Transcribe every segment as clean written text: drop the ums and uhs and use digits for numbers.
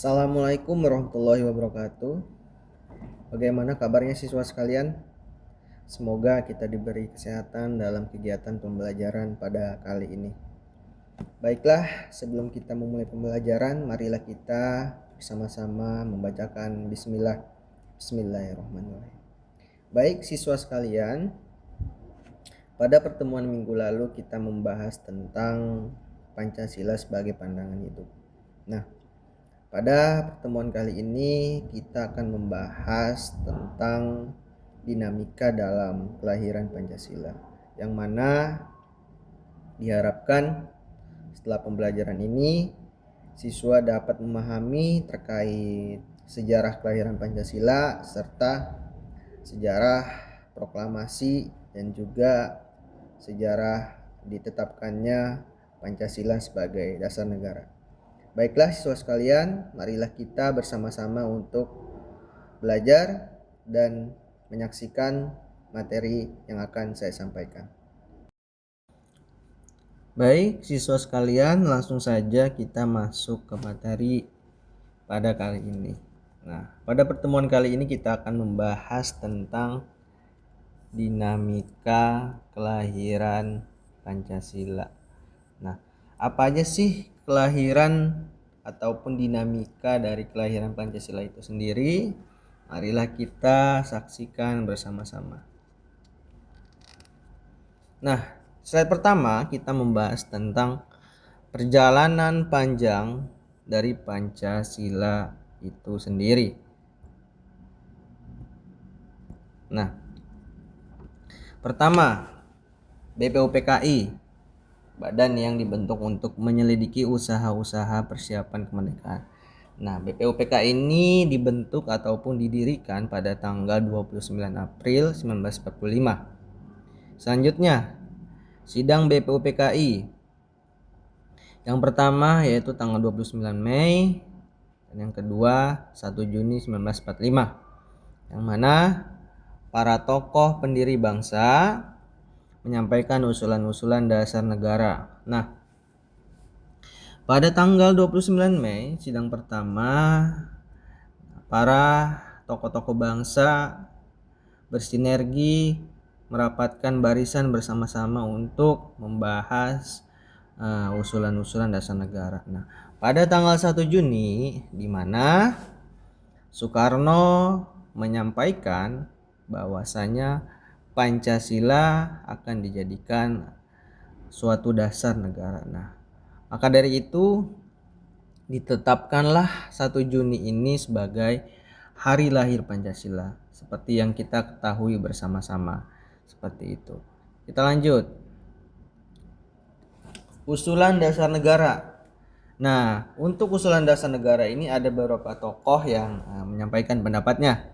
Assalamualaikum warahmatullahi wabarakatuh. Bagaimana kabarnya siswa sekalian? Semoga kita diberi kesehatan dalam kegiatan pembelajaran pada kali ini. Baiklah, sebelum kita memulai pembelajaran, marilah kita bersama-sama membacakan Bismillah. Bismillahirrahmanirrahim. Baik siswa sekalian, pada pertemuan minggu lalu kita membahas tentang Pancasila sebagai pandangan hidup. Nah, pada pertemuan kali ini kita akan membahas tentang dinamika dalam kelahiran Pancasila, yang mana diharapkan setelah pembelajaran ini siswa dapat memahami terkait sejarah kelahiran Pancasila serta sejarah proklamasi dan juga sejarah ditetapkannya Pancasila sebagai dasar negara. Baiklah siswa sekalian, marilah kita bersama-sama untuk belajar dan menyaksikan materi yang akan saya sampaikan. Baik siswa sekalian, langsung saja kita masuk ke materi pada kali ini. Nah, pada pertemuan kali ini kita akan membahas tentang dinamika kelahiran Pancasila. Nah, apa aja sih kelahiran ataupun dinamika dari kelahiran Pancasila itu sendiri? Marilah kita saksikan bersama-sama. Nah, slide pertama kita membahas tentang perjalanan panjang dari Pancasila itu sendiri. Nah, pertama, BPUPKI, badan yang dibentuk untuk menyelidiki usaha-usaha persiapan kemerdekaan. Nah, BPUPKI ini dibentuk ataupun didirikan pada tanggal 29 April 1945. Selanjutnya, sidang BPUPKI. Yang pertama yaitu tanggal 29 Mei dan yang kedua 1 Juni 1945. Yang mana para tokoh pendiri bangsa menyampaikan usulan-usulan dasar negara. Nah, pada tanggal 29 Mei, sidang pertama, para tokoh-tokoh bangsa bersinergi merapatkan barisan bersama-sama untuk membahas usulan-usulan dasar negara. Nah, pada tanggal 1 Juni, di mana Soekarno menyampaikan bahwasanya Pancasila akan dijadikan suatu dasar negara. Nah, maka dari itu ditetapkanlah 1 Juni ini sebagai hari lahir Pancasila, seperti yang kita ketahui bersama-sama. Seperti itu. Kita lanjut. Usulan dasar negara. Nah, untuk usulan dasar negara ini ada beberapa tokoh yang menyampaikan pendapatnya.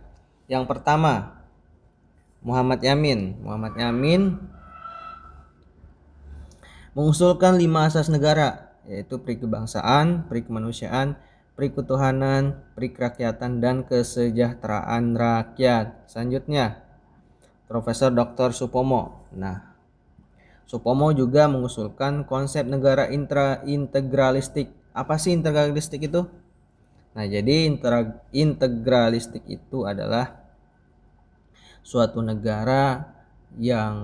Yang pertama, Muhammad Yamin. Muhammad Yamin mengusulkan 5 asas negara, yaitu pri kebangsaan, pri kemanusiaan, pri ketuhanan, pri kerakyatan, dan kesejahteraan rakyat. Selanjutnya, Profesor Dr. Supomo. Nah, Supomo juga mengusulkan konsep negara integralistik. Apa sih integralistik itu? Nah, jadi integralistik itu adalah suatu negara yang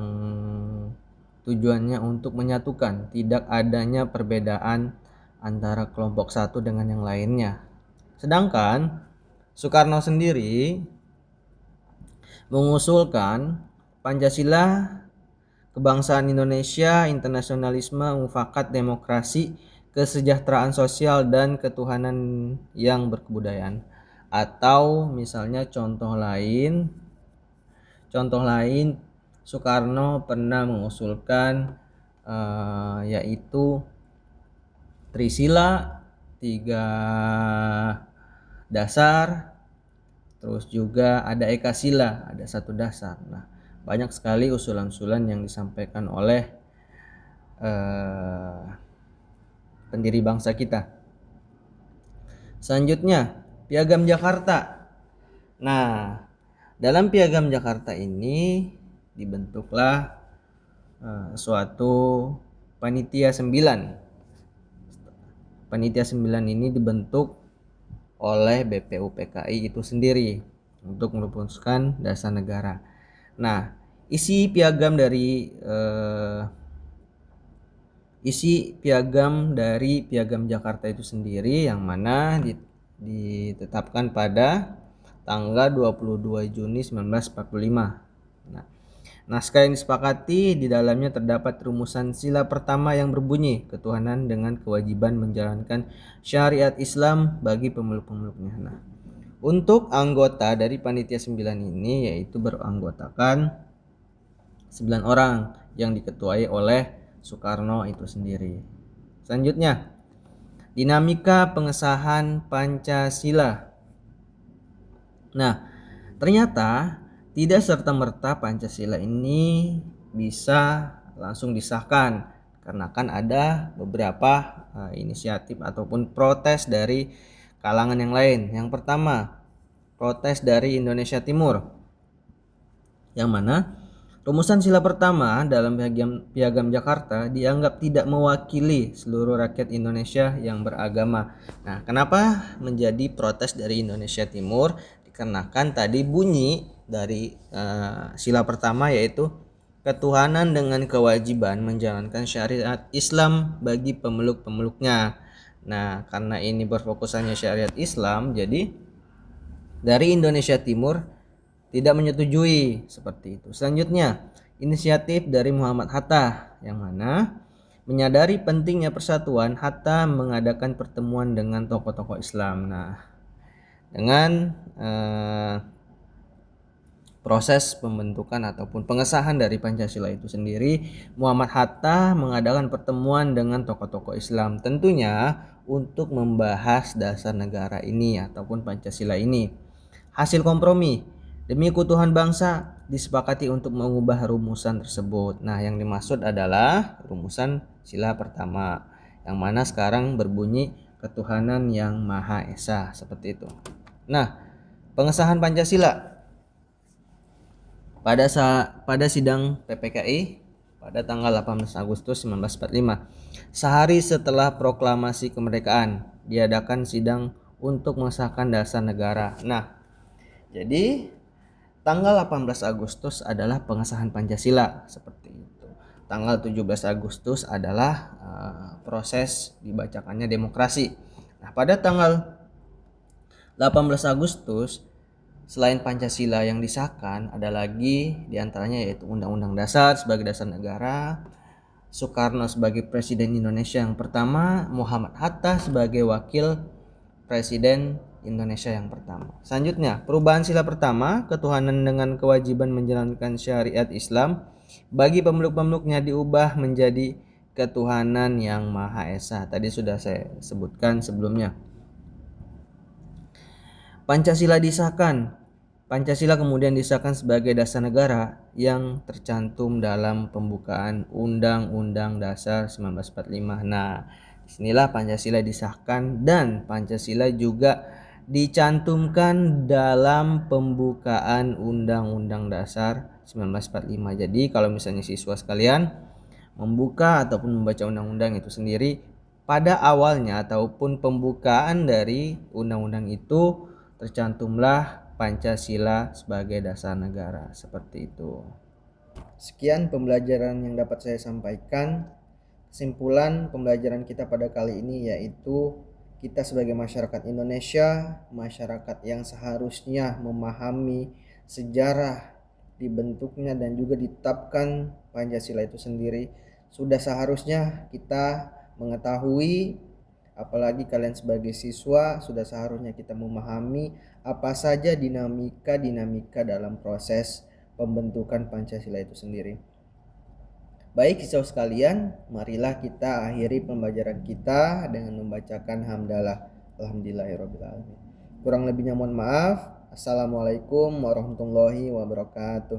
tujuannya untuk menyatukan, tidak adanya perbedaan antara kelompok satu dengan yang lainnya. Sedangkan Soekarno sendiri mengusulkan Pancasila, kebangsaan Indonesia, internasionalisme, mufakat, demokrasi, kesejahteraan sosial, dan ketuhanan yang berkebudayaan. Atau misalnya contoh lain Soekarno pernah mengusulkan yaitu Trisila, 3 dasar, terus juga ada Ekasila, ada 1 dasar. Nah, banyak sekali usulan-usulan yang disampaikan oleh pendiri bangsa kita. Selanjutnya, Piagam Jakarta. Nah, dalam Piagam Jakarta ini dibentuklah suatu Panitia 9. Panitia 9 ini dibentuk oleh BPUPKI itu sendiri untuk merumuskan dasar negara. Nah, isi piagam dari Piagam Jakarta itu sendiri yang mana ditetapkan pada tanggal 22 Juni 1945. Nah, naskah yang disepakati di dalamnya terdapat rumusan sila pertama yang berbunyi ketuhanan dengan kewajiban menjalankan syariat Islam bagi pemeluk-pemeluknya. Nah, untuk anggota dari panitia 9 ini yaitu beranggotakan 9 orang yang diketuai oleh Soekarno itu sendiri. Selanjutnya, dinamika pengesahan Pancasila. Nah, ternyata tidak serta-merta Pancasila ini bisa langsung disahkan karena kan ada beberapa inisiatif ataupun protes dari kalangan yang lain. Yang pertama, protes dari Indonesia Timur, yang mana rumusan sila pertama dalam Piagam Jakarta dianggap tidak mewakili seluruh rakyat Indonesia yang beragama. Nah, kenapa menjadi protes dari Indonesia Timur? Dikarenakan tadi bunyi dari sila pertama yaitu ketuhanan dengan kewajiban menjalankan syariat Islam bagi pemeluk-pemeluknya. Nah, karena ini berfokusannya syariat Islam, jadi dari Indonesia Timur tidak menyetujui seperti itu. Selanjutnya, inisiatif dari Muhammad Hatta yang mana menyadari pentingnya persatuan, Hatta mengadakan pertemuan dengan tokoh-tokoh Islam. Nah, dengan proses pembentukan ataupun pengesahan dari Pancasila itu sendiri, Muhammad Hatta mengadakan pertemuan dengan tokoh-tokoh Islam tentunya untuk membahas dasar negara ini ataupun Pancasila ini. Hasil kompromi demi keutuhan bangsa disepakati untuk mengubah rumusan tersebut. Nah, yang dimaksud adalah rumusan sila pertama yang mana sekarang berbunyi ketuhanan yang Maha Esa seperti itu. Nah, pengesahan Pancasila pada sidang PPKI pada tanggal 18 Agustus 1945, sehari setelah proklamasi kemerdekaan, diadakan sidang untuk mengesahkan dasar negara. Nah, jadi tanggal 18 Agustus adalah pengesahan Pancasila seperti itu. Tanggal 17 Agustus adalah proses dibacakannya demokrasi. Nah, pada tanggal 18 Agustus selain Pancasila yang disahkan, ada lagi diantaranya yaitu Undang-Undang Dasar sebagai dasar negara, Soekarno sebagai Presiden Indonesia yang pertama, Muhammad Hatta sebagai Wakil Presiden Indonesia yang pertama. Selanjutnya, perubahan sila pertama, ketuhanan dengan kewajiban menjalankan syariat Islam bagi pemeluk-pemeluknya diubah menjadi ketuhanan yang Maha Esa. Tadi sudah saya sebutkan sebelumnya. Pancasila kemudian disahkan sebagai dasar negara yang tercantum dalam pembukaan Undang-Undang Dasar 1945. Nah, disinilah Pancasila disahkan dan Pancasila juga dicantumkan dalam pembukaan Undang-Undang Dasar 1945. Jadi kalau misalnya siswa sekalian membuka ataupun membaca undang-undang itu sendiri, pada awalnya ataupun pembukaan dari undang-undang itu tercantumlah Pancasila sebagai dasar negara seperti itu. Sekian pembelajaran yang dapat saya sampaikan. Kesimpulan pembelajaran kita pada kali ini yaitu kita sebagai masyarakat Indonesia, masyarakat yang seharusnya memahami sejarah dibentuknya dan juga ditetapkan Pancasila itu sendiri, sudah seharusnya kita mengetahui. Apalagi kalian sebagai siswa sudah seharusnya kita memahami apa saja dinamika dalam proses pembentukan Pancasila itu sendiri. Baik siswa sekalian, marilah kita akhiri pembelajaran kita dengan membacakan hamdalah. Alhamdulillahirrabbilalamin. Kurang lebihnya mohon maaf. Assalamualaikum warahmatullahi wabarakatuh.